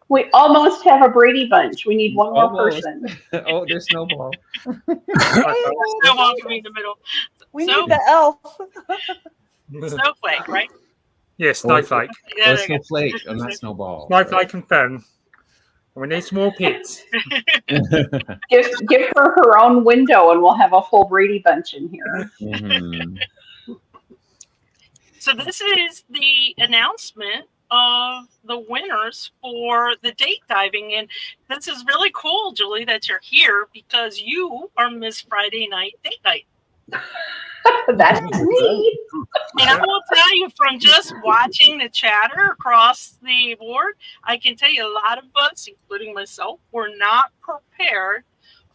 We almost have a Brady Bunch. We need one more person. Oh, there's Snowball. Snowball can be in the middle. We need the elf. Snowflake, right? Yes, Snowflake. Yeah, Snowflake, not Snowball. Snowflake and Fern. We need some more pits. Give her own window, and we'll have a full Brady Bunch in here. So this is the announcement of the winners for the date diving, and this is really cool, Julie, that you're here because you are Miss Friday Night Date Night. That's me. And I will tell you, from just watching the chatter across the board, I can tell you a lot of us, including myself, were not prepared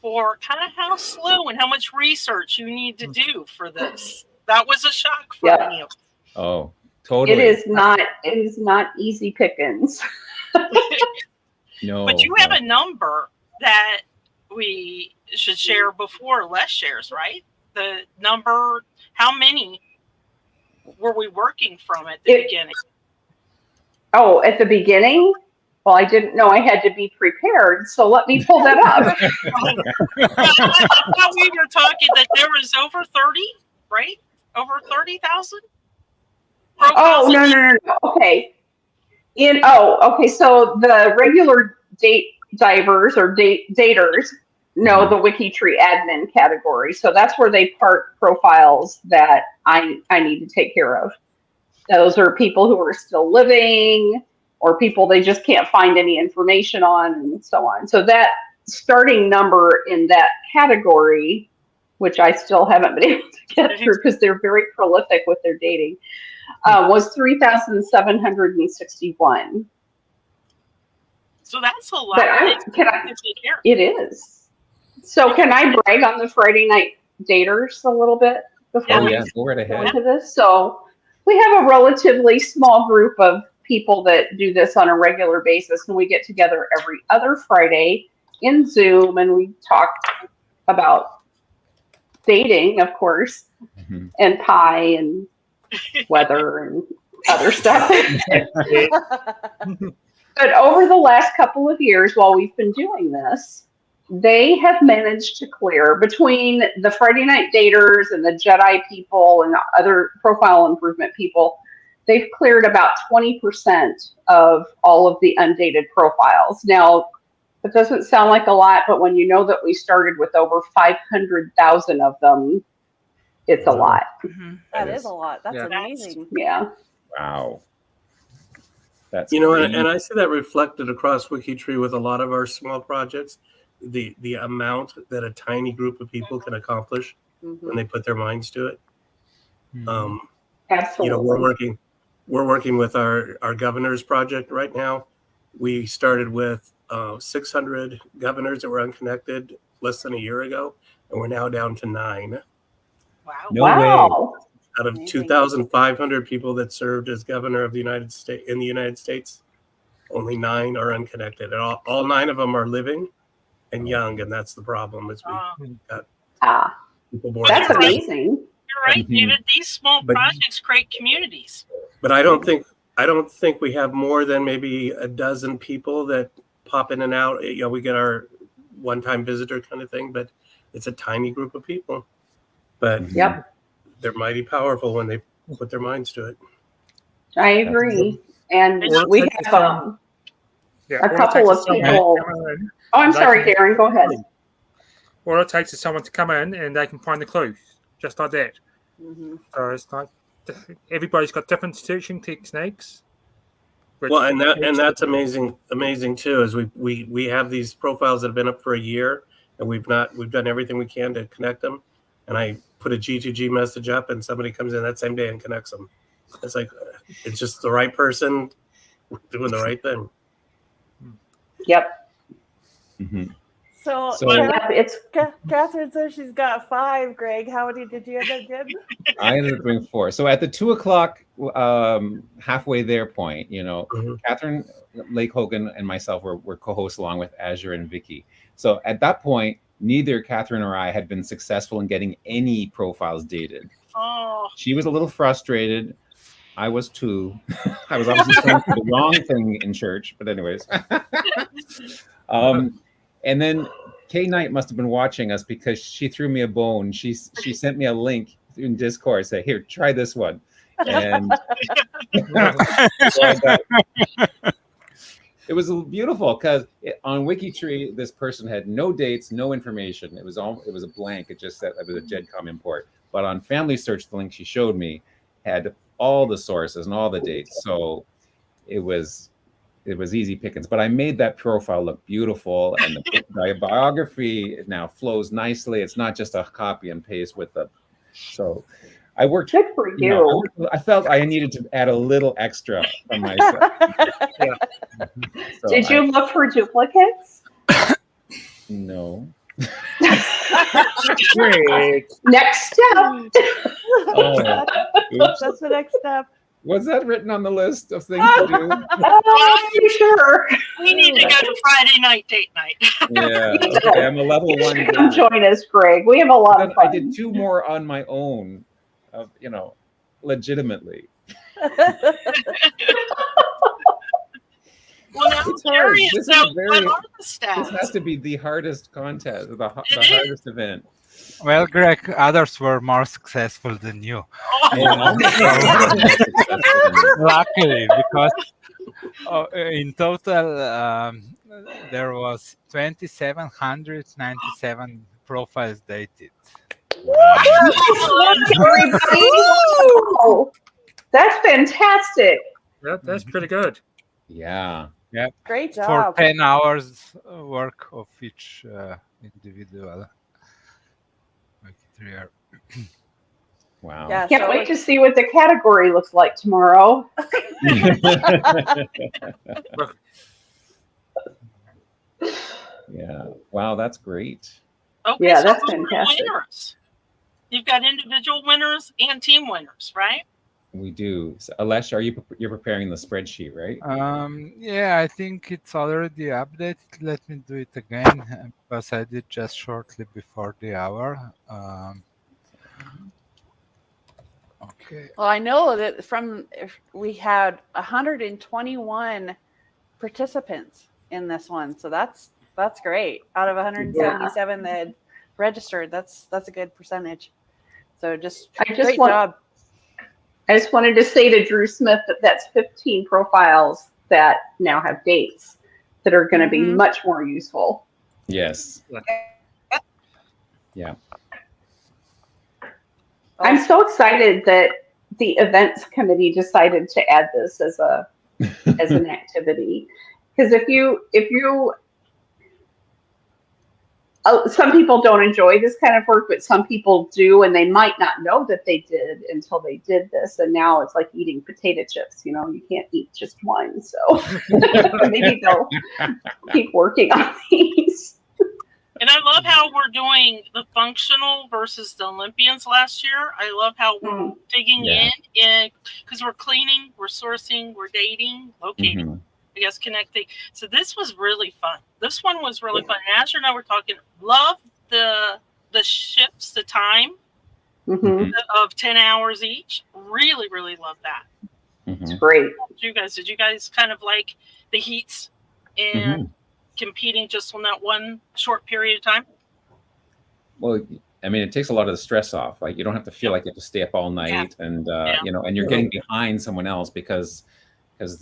for kind of how slow and how much research you need to do for this. That was a shock for many of us. Oh, totally. It is not easy pickings. No. But you have a number that we should share before less shares, right? The number, how many were we working from at the beginning? Oh, at the beginning? Well, I didn't know I had to be prepared, so let me pull that up. I thought we were talking that there was over 30, right? Over 30,000? Oh, no. Okay. Okay, so the regular date divers or daters know the WikiTree admin category. So that's where they park profiles that I need to take care of. Those are people who are still living or people they just can't find any information on and so on. So that starting number in that category, which I still haven't been able to get through because they're very prolific with their dating, was 3,761. So that's a lot. It is. So can I brag on the Friday Night Daters a little bit before we go right ahead. go into this? So we have a relatively small group of people that do this on a regular basis, and we get together every other Friday in Zoom, and we talk about dating, of course, and pie and weather and other stuff. But over the last couple of years, while we've been doing this, they have managed to clear, between the Friday Night Daters and the Jedi people and other profile improvement people, they've cleared about 20% of all of the undated profiles. Now, it doesn't sound like a lot, but when you know that we started with over 500,000 of them, it's a lot. That is a lot. That's amazing. Yeah. Wow. That's and I see that reflected across WikiTree with a lot of our small projects. The amount that a tiny group of people can accomplish when they put their minds to it. Absolutely. We're working with our governors project right now. We started with 600 governors that were unconnected less than a year ago, and we're now down to 9. Wow. No way. Out of 2,500 people that served as governor of the United States, only 9 are unconnected, and all 9 of them are living and young, and that's the problem. Is we got people born. That's amazing. You're right, David. These small projects create communities. But I don't think we have more than maybe a dozen people that pop in and out. We get our one-time visitor kind of thing, but it's a tiny group of people. But they're mighty powerful when they put their minds to it. I agree. And we have a couple of people. Oh, I'm sorry, Darren. Go ahead. All it takes is someone to come in and they can find the clues, just like that. So it's like everybody's got different searching techniques. Well, and that's amazing too. Is we have these profiles that have been up for a year, and we've done everything we can to connect them. And I put a G2G message up, and somebody comes in that same day and connects them. It's like it's just the right person doing the right thing. Yep. So Catherine says she's got 5. Greg, how many did you end up getting? I ended up doing 4. So at the 2:00 halfway there point, Catherine Lake Hogan and myself were co-hosts along with Azure and Vicky. So at that point, neither Catherine or I had been successful in getting any profiles dated. Oh. She was a little frustrated. I was 2. I was obviously praying for the wrong thing in church, but anyways. And then Kay Knight must have been watching us because she threw me a bone. She sent me a link in Discord, say, "Here, try this one." And it was beautiful because on WikiTree, this person had no dates, no information. It was a blank. It just said it was a GEDCOM import. But on Family Search, the link she showed me had all the sources and all the dates. So it was easy pickings. But I made that profile look beautiful, and the biography now flows nicely. It's not just a copy and paste with the. So I worked. Good for you. I felt I needed to add a little extra from myself. Yeah. So Did you look for duplicates? No. Great. Next step. Oh, oops. That's the next step. Was that written on the list of things to do? Oh, I'm sure. We need to go to Friday night date night. Yeah. Okay, I'm a level You 1 should come guy. join us, Greg. We have a lot of I fun. did 2 more on my own, legitimately. Well, now I'm It's hard. curious. This So, is very- what are the This stats? has to be the hardest contest, the is. hardest event. Well, Greg, others were more successful than you. Oh, Luckily, because in total there was 2,797 profiles dated. Everybody. Oh, that's fantastic. That's pretty good. Yeah. Great For job. 10 hours work of each individual. WikiTree. Wow. Yeah, Can't so wait to see what the category looks like tomorrow. Yeah. Wow, that's great. okay, Yeah, so that's who are the fantastic. winners? You've got individual winners and team winners, right? We do. So, Alesh, you're preparing the spreadsheet, right? Yeah, I think it's already updated. Let me do it again because I did just shortly before the hour. Okay. Well, I know that we had 121 participants in this one, so that's great. Out of 177 that had registered, that's a good percentage. So great job. I just wanted to say to Drew Smith that that's 15 profiles that now have dates that are going to be much more useful. Yes. Yeah. I'm so excited that the events committee decided to add this as an activity, because if you some people don't enjoy this kind of work, but some people do, and they might not know that they did until they did this. And now it's like eating potato chips. You can't eat just one. So maybe they'll keep working on these. And I love how we're doing the functional versus the Olympians last year. I love how we're digging in because we're cleaning, we're sourcing, we're dating, locating, I guess connecting. So this was really fun. This one was really fun. And Asher and I were talking, love the shifts, the time of 10 hours each. Really, really love that. It's great. Did you guys kind of like the heats and competing just on that one short period of time? Well, I mean, it takes a lot of the stress off. Like, you don't have to feel like you have to stay up all night, and and you're getting behind someone else because they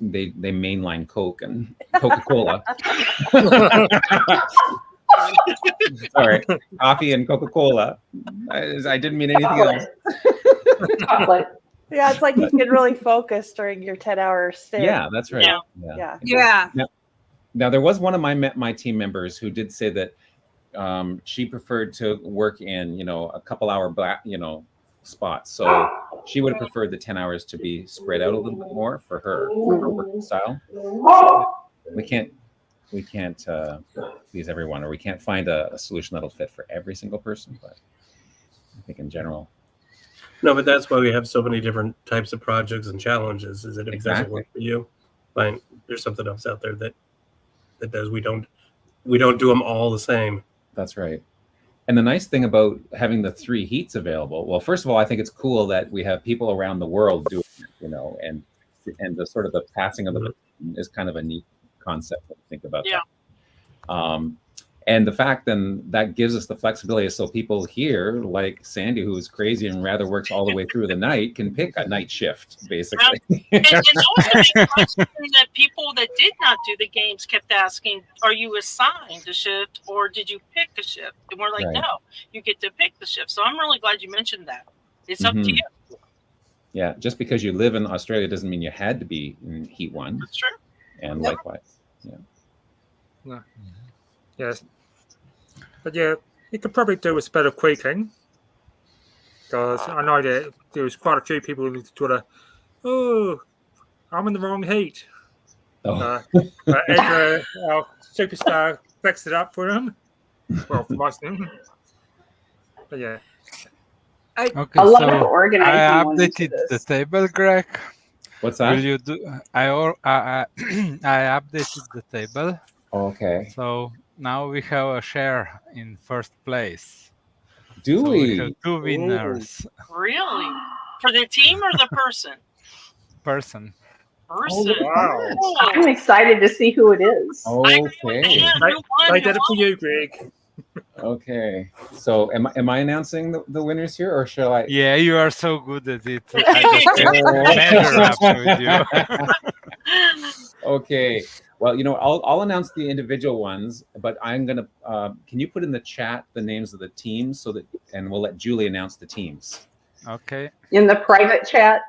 mainline Coke and Coca-Cola. Sorry, coffee and Coca-Cola. I didn't mean anything else. Chocolate. Yeah, it's like you can really focus during your 10-hour stay. Yeah, that's right. Yeah. Now there was one of my team members who did say that she preferred to work in a couple hour spots. So she would have preferred the 10 hours to be spread out a little bit more for her working style. We can't please everyone, or we can't find a solution that'll fit for every single person. But I think in general. No, but that's why we have so many different types of projects and challenges. Is that if it doesn't work for you, fine. There's something else out there that does. We don't do them all the same. That's right. And the nice thing about having the 3 heats available, well, first of all, I think it's cool that we have people around the world doing it, you know, and the sort of the passing of the baton is kind of a neat concept when you think about that. And the fact then that gives us the flexibility, so people here like Sandy, who's crazy and rather works all the way through the night, can pick a night shift basically. And that was a big question that people that did not do the games kept asking, are you assigned a shift or did you pick a shift? And we're like, Right. no, you get to pick the shift. So I'm really glad you mentioned that. It's up to you. Yeah, just because you live in Australia doesn't mean you had to be in Heat 1. That's true. And likewise. No. Yes. But yeah, you could probably do with a bit of tweaking. Because I know that there was quite a few people who sort of, oh, I'm in the wrong heat. Ezra, our superstar, fixed it up for him. Well, for most of them. But yeah. Okay, I love so organizing I one into updated the this. table, Greg. What's that? Will you do? I updated the table. Okay. So now we have a share in first place. Do So we? have 2 winners. Really? For the team or the person? Person. Person. Wow. I'm excited to see who it is. Okay. I did it for you, Greg. Okay. So am I announcing the winners here, or shall I? Yeah, you are so good at it. I just measure up with you. Okay. Well, you know, I'll announce the individual ones, but I'm gonna. Can you put in the chat the names of the teams and we'll let Julie announce the teams. Okay. In the private chat?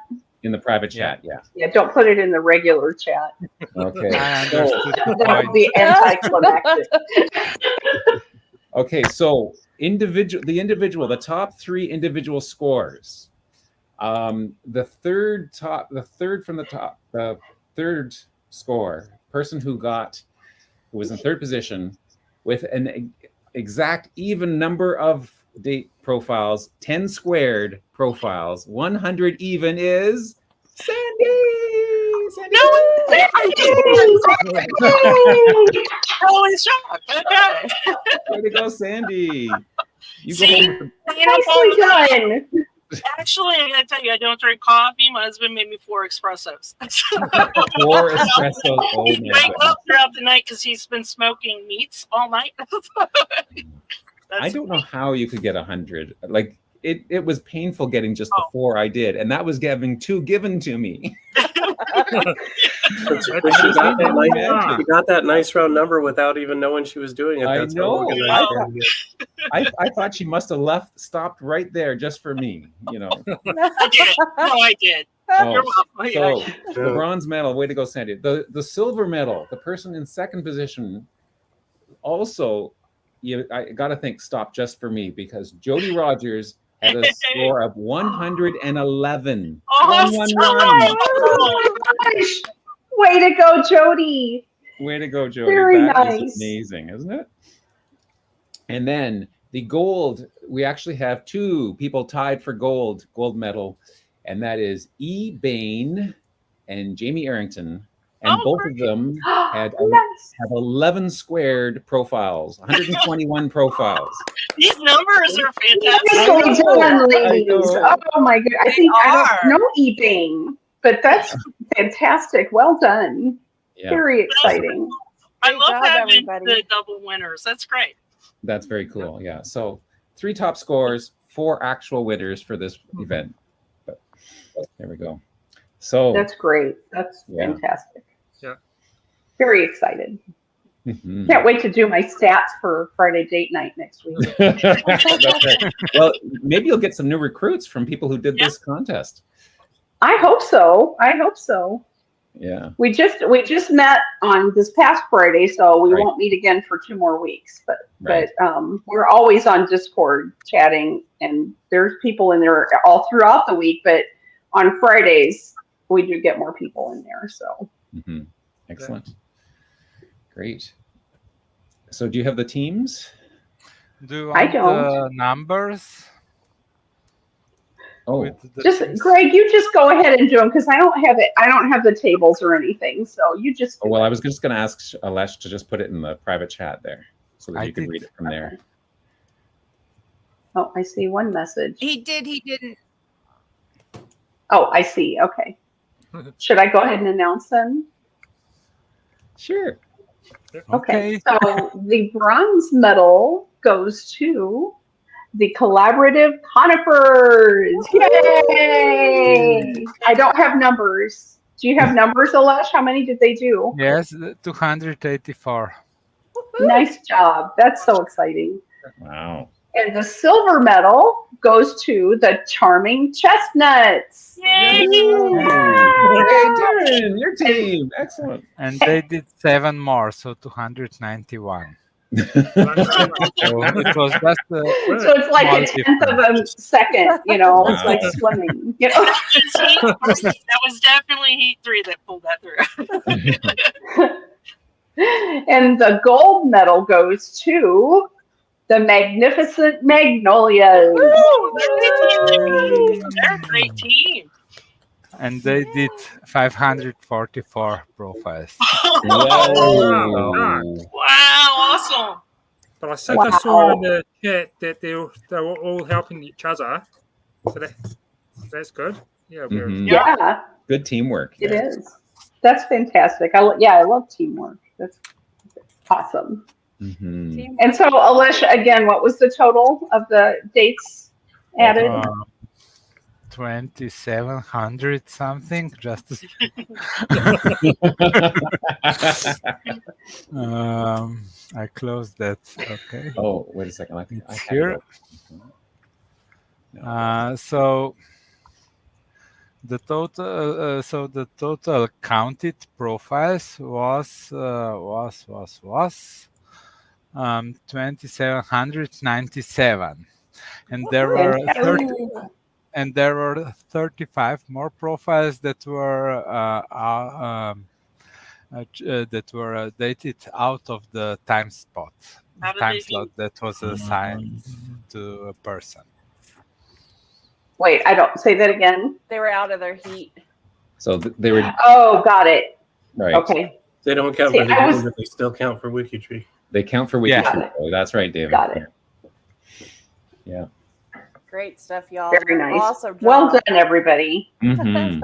In the private chat, yeah. Yeah, don't put it in the regular chat. Okay. I understood the That would point. be anticlimactic. Okay, so the top 3 individual scores. The third score, person who was in 3rd position with an exact even number of date profiles, 10 squared profiles, 100 even is Sandy. Holy shock. Okay. Way to go, Sandy. You See? go home. Nicely done. Actually, I gotta tell you, I don't drink coffee. My husband made me 4 espressos. 4 espressos. Oh He my wakes God. up throughout the night because he's been smoking meats all night. I don't know how you could get 100. Like it was painful getting just the 4 I did, and that was having 2 given to me. But she got that nice round number without even knowing she was doing it. I That's how know. organized. I thought she must have stopped right there just for me, you know. I did. No, I did. You're welcome. So the bronze medal, way to go, Sandy. The silver medal, the person in 2nd position, also, I gotta think, stopped just for me, because Jody Rogers had a score of 111. Oh, 111. Oh my gosh. Way to go, Jody. Way to go, Jody. Very That is nice. amazing, isn't it? And then the gold, we actually have 2 people tied for gold medal, and that is E. Bain and Jamie Arrington. And both of them have 11 squared profiles, 121 profiles. These numbers are fantastic. Nicely done, ladies. Oh my god. I don't know eBay, but that's fantastic. Well done. Yeah. Very exciting. I Great love job, having everybody. the double winners. That's great. That's very cool. Yeah. So 3 top scores, 4 actual winners for this event. But there we go. So That's great. That's fantastic. Yeah. Very excited. Mhm. Can't wait to do my stats for Friday date night next week. That's right. Well, maybe you'll get some new recruits from people who did this contest. I hope so. I hope so. Yeah. We just met on this past Friday, so we Right. won't meet again for 2 more weeks. Right. But we're always on Discord chatting, and there's people in there all throughout the week. But on Fridays, we do get more people in there. So Mm-hmm. Excellent. Great. So do you have the teams? Do you I want don't. the numbers? Oh, with the just teams? Greg, you just go ahead and do them because I don't have it. I don't have the tables or anything. So you just. well, I was just going to ask Alesh to just put it in the private chat there so that I you can did. read it from there. Oh, I see one message. He didn't. Oh, I see. Okay. Should I go ahead and announce them? Sure. Okay. So the bronze medal goes to the Collaborative Conifers. Yay! I don't have numbers. Do you have numbers, Alesh? How many did they do? Yes, 284. Nice job. That's so exciting. Wow. And the silver medal goes to the Charming Chestnuts. Yay! Hey, Darren, your team. Excellent. And they did 7 more, so 291. So it was just So it's like small a tenth of a second, you know, it's like swimming. You know? That was definitely Heat 3 that pulled that through. And the gold medal goes to the Magnificent Magnolias. They're a great team. And they did 544 profiles. Whoa. Wow, awesome. But I think I saw in the chat that they were all helping each other. So that's good. Yeah, Mhm. Yeah, Good teamwork. it is. That's fantastic. I love teamwork. That's awesome. Mm-hmm. And so, Alicia, again, what was the total of the dates added? 2,700 something. Just I closed that. Okay. Oh, wait a second. I think It's I here. So the total counted profiles was 2,797, and there were 35 more profiles that were dated out of the time slot that was assigned to a person. Wait, I don't say that again. They were out of their heat. So they were Oh, got it. right. Okay. They don't count See, for the I was- but they still count for WikiTree. They count for Yeah. WikiTree. Oh, that's right, David. Got it. Yeah. Great stuff, y'all. Very nice. Awesome job. Well done, everybody. Mhm.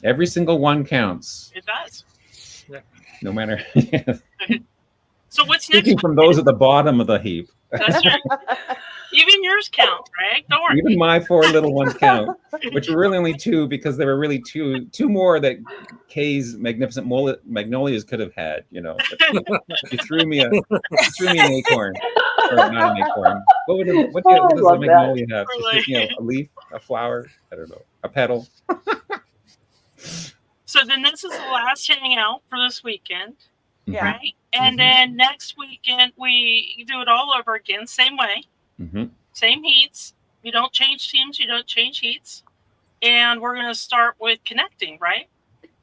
Every single one counts, It does. no matter. So what's next? Speaking from those at the bottom of the heap, That's right. Even yours count, Greg. Don't worry. even my 4 little ones count, which were really only 2 because there were really two more that Kay's Magnificent Magnolias could have had. You know, but you threw me an acorn, or not an acorn. What does a magnolia have? Just, you know, a leaf, a flower. I don't know, a petal. So then this is the last hangout for this weekend, Yeah. right? And then next weekend we do it all over again, same way, same heats. You don't change teams, you don't change heats, and we're gonna start with connecting, right?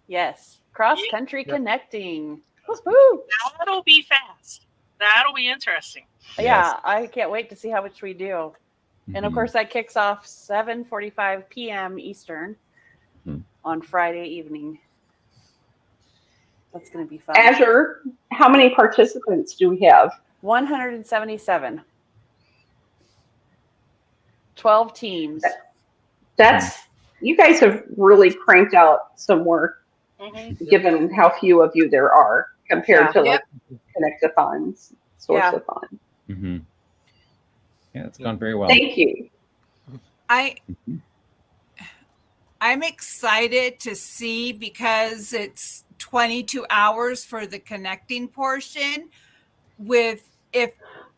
Yes. Cross country connecting. Woo-hoo. That'll be fast. That'll be interesting. Yeah, I can't wait to see how much we do. And of course, that kicks off 7:45 p.m. Eastern on Friday evening. That's going to be fun. Azure, how many participants do we have? 177. 12 teams. That's, you guys have really cranked out some work, given how few of you there are compared to like Connect-a-thons, Source-a-thon. Mm-hmm. Yeah, it's gone very well. Thank you. I'm excited to see, because it's 22 hours for the connecting portion, with if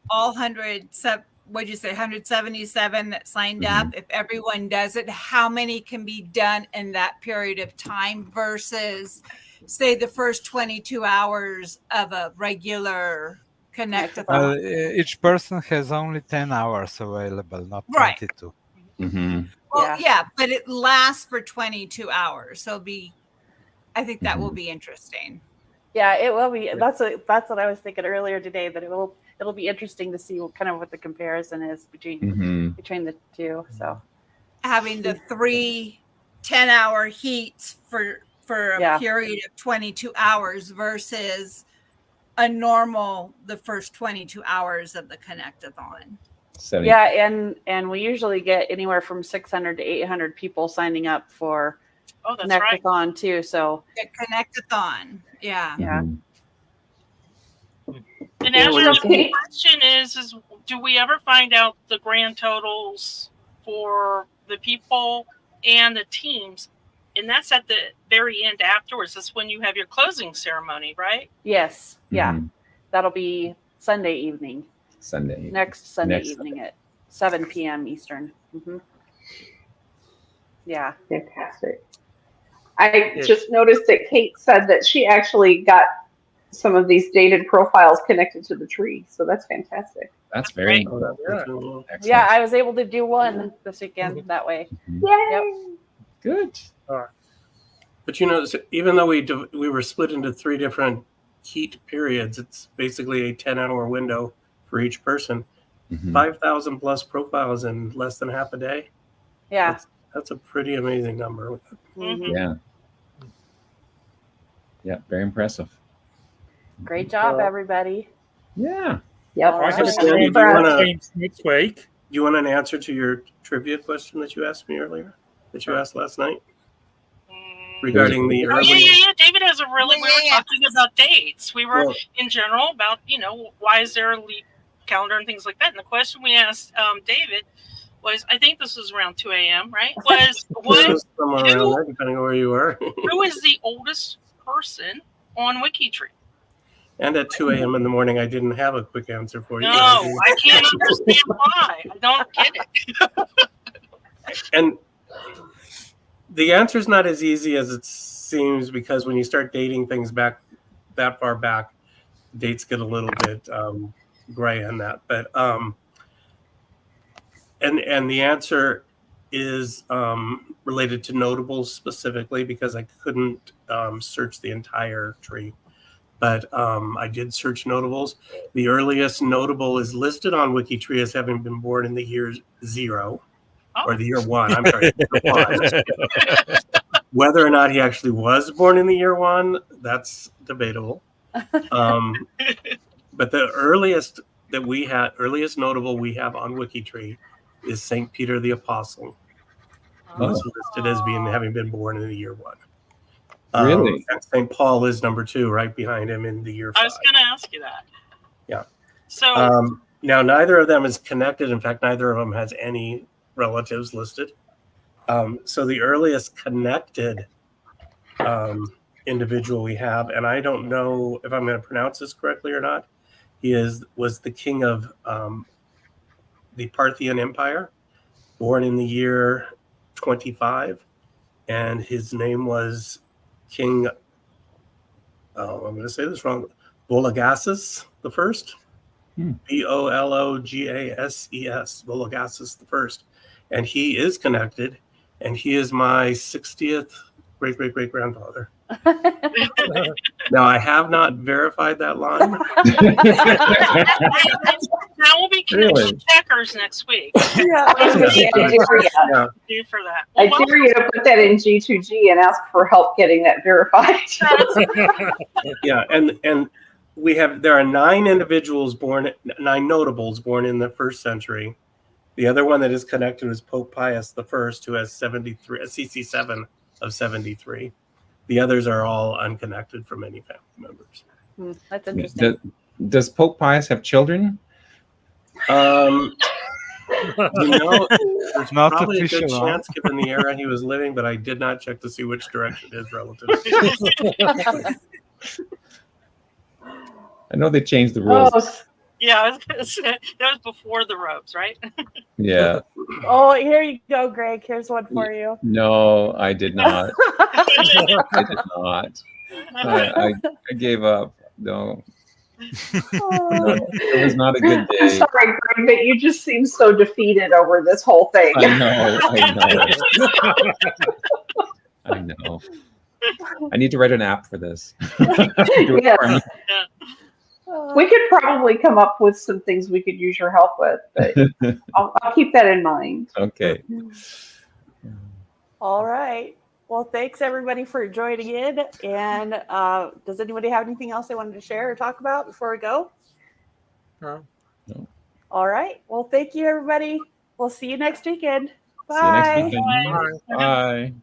all 177 that signed up, if everyone does it, how many can be done in that period of time versus, say, the first 22 hours of a regular Connect-a-thon. Each person has only 10 hours available, not Right. 22. Well, but it lasts for 22 hours. So I think that will be interesting. Yeah, it will be. That's what I was thinking earlier today, that it'll be interesting to see what the comparison is between the two. So having the 3 10-hour heats for a period of 22 hours versus the first 22 hours of the Connect-a-thon. 70. Yeah, and we usually get anywhere from 600 to 800 people signing up for Oh, that's right. Connect-a-thon too. So The Connect-a-thon. Yeah. yeah. Mhm. And Yeah, as when your you- Okay. question is do we ever find out the grand totals for the people and the teams? And that's at the very end afterwards. That's when you have your closing ceremony, right? Yes. Yeah. Mhm. That'll be Sunday evening. Sunday. Next Sunday Next evening at 7 p.m. Eastern. Yeah. Fantastic. I Yes. just noticed that Kate said that she actually got some of these dated profiles connected to the tree. So that's fantastic. That's very Right. Oh, that's Yeah. cool. excellent. Yeah, I was able to do one this weekend that way. Yay! Good. But even though we were split into 3 different heat periods, it's basically a 10-hour window for each person. Mhm. 5,000 plus profiles in less than half a day. Yeah. That's a pretty amazing number. Mhm. Yeah. Yeah, very impressive. Great job, everybody. Yeah. Yep. All I have a right. Sandy, do change next week. Do you want an answer to your trivia question that you asked me earlier, that you asked last night regarding the Oh, early? yeah. David has a really, we were Yeah. talking about dates. We were Well- in general about, why is there a leap calendar and things like that. And the question we asked David was, I think this was around 2 a.m., right? Was Somewhere around there, depending on where you were. who is the oldest person on WikiTree? And at 2 a.m. in the morning, I didn't have a quick answer for you. No, I can't understand why. I don't get it. And the answer is not as easy as it seems, because when you start dating things back that far back, dates get a little bit gray on that. But and the answer is related to notables specifically, because I couldn't search the entire tree. But I did search notables. The earliest notable is listed on WikiTree as having been born in the year 0, or the year 1. I'm sorry, year 1. Whether or not he actually was born in the year 1, that's debatable. But the earliest notable we have on WikiTree is Saint Peter the Apostle, who is listed as having been born in the year 1. Really? And St. Paul is number 2, right behind him in the year 5. I was going to ask you that. Yeah. So now, neither of them is connected. In fact, neither of them has any relatives listed. So the earliest connected individual we have, and I don't know if I'm going to pronounce this correctly or not, was the king of the Parthian Empire, born in the year 25, and his name was King. I'm going to say this wrong. Vologases the First, Vologases, Vologases the First, and he is connected, and he is my 60th great grandfather. Now, I have not verified that line. That will be connection checkers next week. Yeah. I dare Do for that. you to put that in G2G and ask for help getting that verified. Yeah, and there are 9 notables born in the 1st century. The other one that is connected is Pope Pius I, who has 73, CC7 of 73. The others are all unconnected from any family members. That's interesting. Does Pope Pius have children? There's Not probably a good official, huh? chance given the era he was living, but I did not check to see which direction his relatives. I know they changed the rules. Yeah, I was going to say, that was before the robes, right? Yeah. Oh, here you go, Greg. Here's one for you. No, I did not. I did not. I gave up. No. It was not a good I'm day. sorry, Greg, but you just seem so defeated over this whole thing. I know. I need to write an app for this. Yes. We could probably come up with some things we could use your help with, but I'll keep that in mind. Okay. All right. Well, thanks everybody for joining in. And does anybody have anything else they wanted to share or talk about before we go? No. All right. Well, thank you, everybody. We'll see you next weekend. See you next Bye. weekend. Bye. Bye.